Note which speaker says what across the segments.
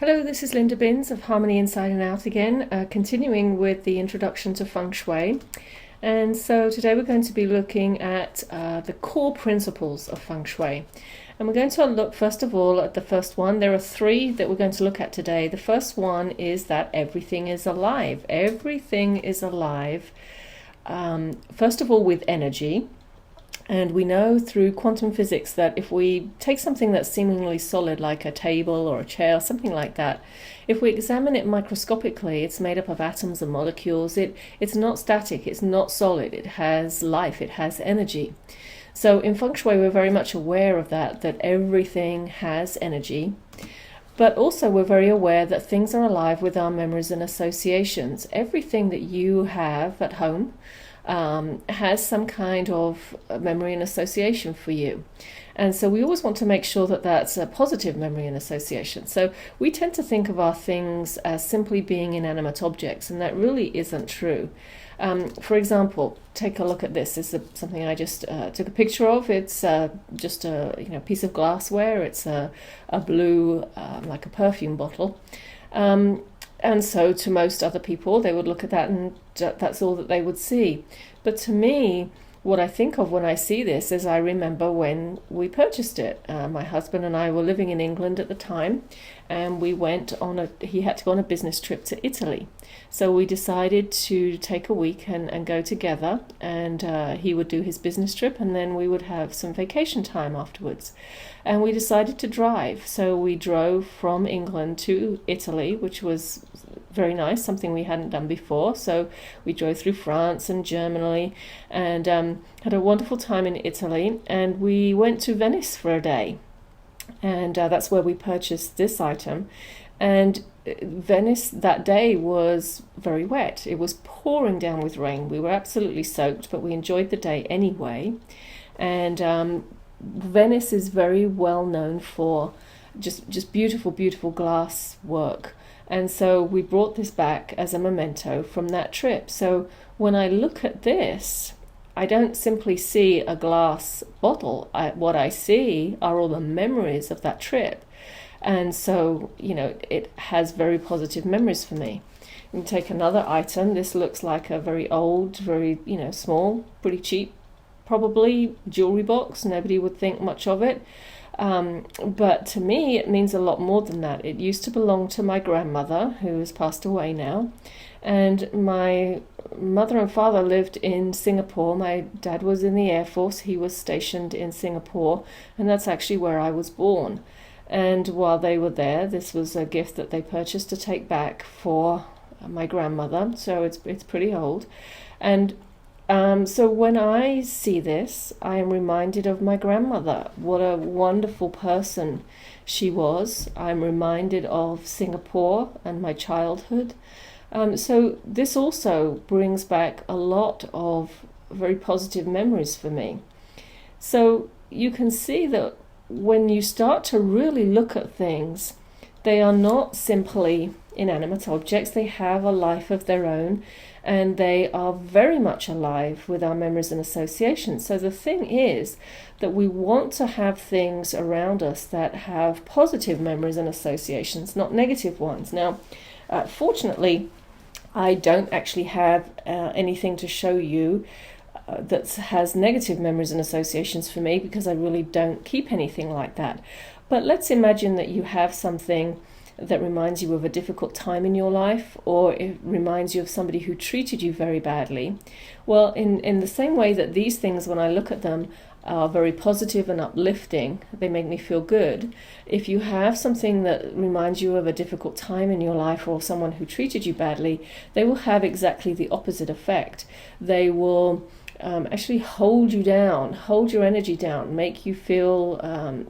Speaker 1: Hello, this is Linda Binns of Harmony Inside and Out again, continuing with the introduction to Feng Shui. And so today we're going to be looking at the core principles of Feng Shui. And we're going to look first of all at the first one. There are three that we're going to look at today. The first one is that everything is alive. Everything is alive, first of all with energy. And we know through quantum physics that if we take something that's seemingly solid, like a table or a chair or something like that, if we examine it microscopically, it's made up of atoms and molecules. It's not static, it's not solid, it has life, it has energy. So in Feng Shui, we're very much aware of that everything has energy. But also we're very aware that things are alive with our memories and associations. Everything that you have at home has some kind of memory and association for you. And so we always want to make sure that that's a positive memory and association. So we tend to think of our things as simply being inanimate objects, and that really isn't true. For example, take a look at this. This is something I just took a picture of. It's just a piece of glassware. It's a blue, like a perfume bottle. And so to most other people, they would look at that and that's all that they would see. But to me, what I think of when I see this is I remember when we purchased it. My husband and I were living in England at the time, and he had to go on a business trip to Italy. So we decided to take a week and go together, and he would do his business trip, and then we would have some vacation time afterwards. And we decided to drive. So we drove from England to Italy, which was very nice, something we hadn't done before. So we drove through France and Germany and had a wonderful time in Italy. And we went to Venice for a day. And that's where we purchased this item. And Venice that day was very wet. It was pouring down with rain. We were absolutely soaked, but we enjoyed the day anyway. And Venice is very well known for just beautiful, beautiful glass work. And so we brought this back as a memento from that trip. So when I look at this, I don't simply see a glass bottle. What I see are all the memories of that trip. And so, it has very positive memories for me. You can take another item. This looks like a very old, very, small, pretty cheap, probably jewelry box. Nobody would think much of it. But to me, it means a lot more than that. It used to belong to my grandmother, who has passed away now. And my mother and father lived in Singapore. My dad was in the Air Force. He was stationed in Singapore. And that's actually where I was born. And while they were there, this was a gift that they purchased to take back for my grandmother. So it's pretty old. And so when I see this, I am reminded of my grandmother. What a wonderful person she was. I'm reminded of Singapore and my childhood. So this also brings back a lot of very positive memories for me. So you can see that when you start to really look at things, they are not simply inanimate objects. They have a life of their own, and they are very much alive with our memories and associations. So the thing is that we want to have things around us that have positive memories and associations, not negative ones. Now, fortunately, I don't actually have anything to show you that has negative memories and associations for me, because I really don't keep anything like that. But let's imagine that you have something that reminds you of a difficult time in your life, or it reminds you of somebody who treated you very badly. Well, in the same way that these things, when I look at them, are very positive and uplifting, they make me feel good. If you have something that reminds you of a difficult time in your life or someone who treated you badly, they will have exactly the opposite effect. They will actually hold you down, hold your energy down, make you feel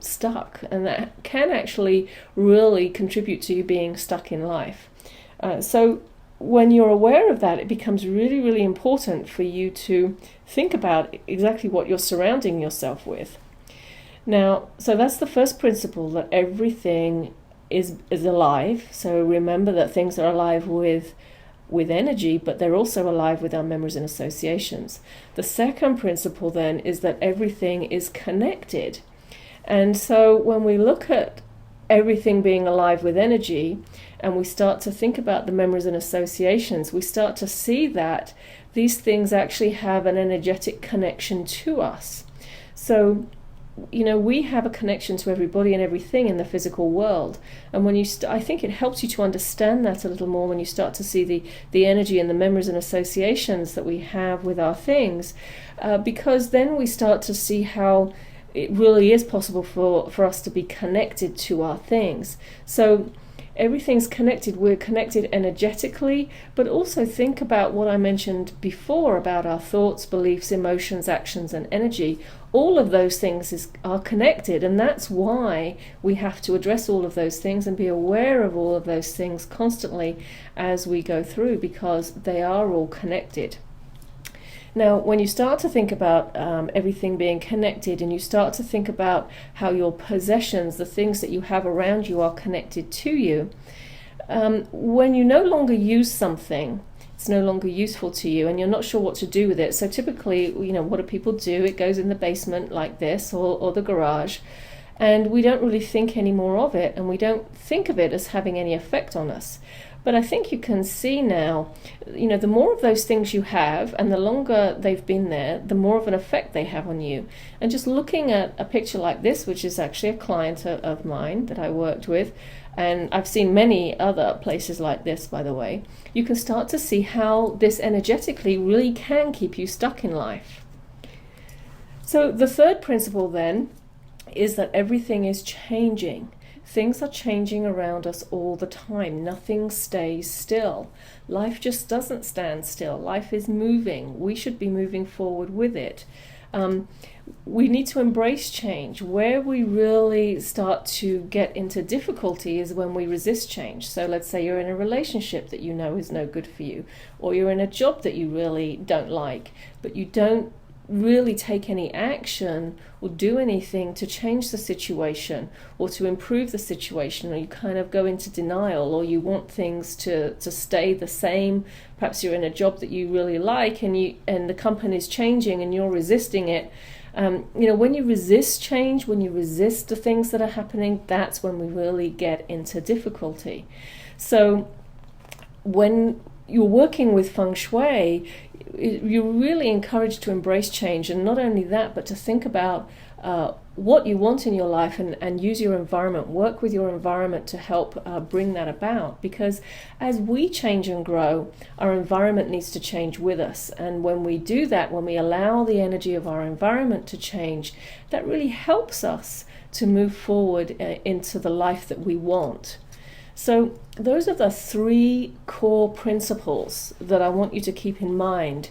Speaker 1: stuck, and that can actually really contribute to you being stuck in life. So when you're aware of that, it becomes really, really important for you to think about exactly what you're surrounding yourself with. Now, so that's the first principle, that everything is alive. So remember that things are alive with energy, but they're also alive with our memories and associations. The second principle then is that everything is connected. And so when we look at everything being alive with energy, and we start to think about the memories and associations, we start to see that these things actually have an energetic connection to us. So, we have a connection to everybody and everything in the physical world. And when I think it helps you to understand that a little more when you start to see the energy and the memories and associations that we have with our things, because then we start to see how it really is possible for us to be connected to our things. So everything's connected. We're connected energetically, but also think about what I mentioned before about our thoughts, beliefs, emotions, actions, and energy. All of those things are connected, and that's why we have to address all of those things and be aware of all of those things constantly as we go through, because they are all connected. Now, when you start to think about everything being connected, and you start to think about how your possessions, the things that you have around you, are connected to you, when you no longer use something, it's no longer useful to you, and you're not sure what to do with it. So typically, what do people do? It goes in the basement like this, or the garage, and we don't really think any more of it, and we don't think of it as having any effect on us. But I think you can see now, the more of those things you have, and the longer they've been there, the more of an effect they have on you. And just looking at a picture like this, which is actually a client of mine that I worked with, and I've seen many other places like this, by the way, you can start to see how this energetically really can keep you stuck in life. So the third principle then is that everything is changing. Things are changing around us all the time. Nothing stays still. Life just doesn't stand still. Life is moving. We should be moving forward with it. We need to embrace change. Where we really start to get into difficulty is when we resist change. So let's say you're in a relationship that you know is no good for you, or you're in a job that you really don't like, but you don't really take any action or do anything to change the situation or to improve the situation, or you kind of go into denial, or you want things to stay the same. Perhaps you're in a job that you really like, and the company's changing and you're resisting it. When you resist change, when you resist the things that are happening, that's when we really get into difficulty. So when you're working with Feng Shui, you're really encouraged to embrace change, and not only that, but to think about what you want in your life, and use your environment, work with your environment to help bring that about. Because as we change and grow, our environment needs to change with us. And when we do that, when we allow the energy of our environment to change, that really helps us to move forward into the life that we want. So those are the three core principles that I want you to keep in mind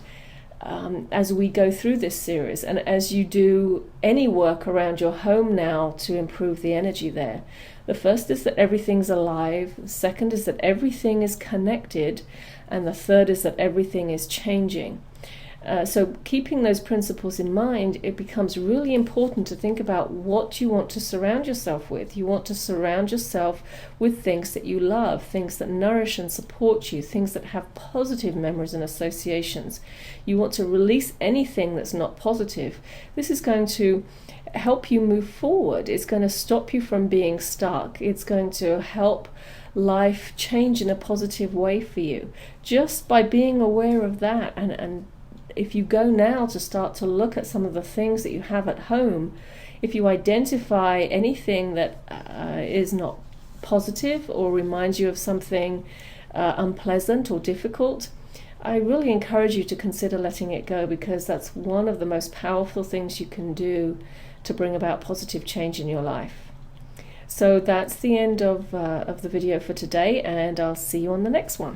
Speaker 1: as we go through this series, and as you do any work around your home now to improve the energy there. The first is that everything's alive. The second is that everything is connected. And the third is that everything is changing. So keeping those principles in mind, it becomes really important to think about what you want to surround yourself with. You want to surround yourself with things that you love, things that nourish and support you, things that have positive memories and associations. You want to release anything that's not positive. This is going to help you move forward. It's going to stop you from being stuck. It's going to help life change in a positive way for you, just by being aware of that. And if you go now to start to look at some of the things that you have at home, if you identify anything that is not positive or reminds you of something unpleasant or difficult, I really encourage you to consider letting it go, because that's one of the most powerful things you can do to bring about positive change in your life. So that's the end of the video for today, and I'll see you on the next one.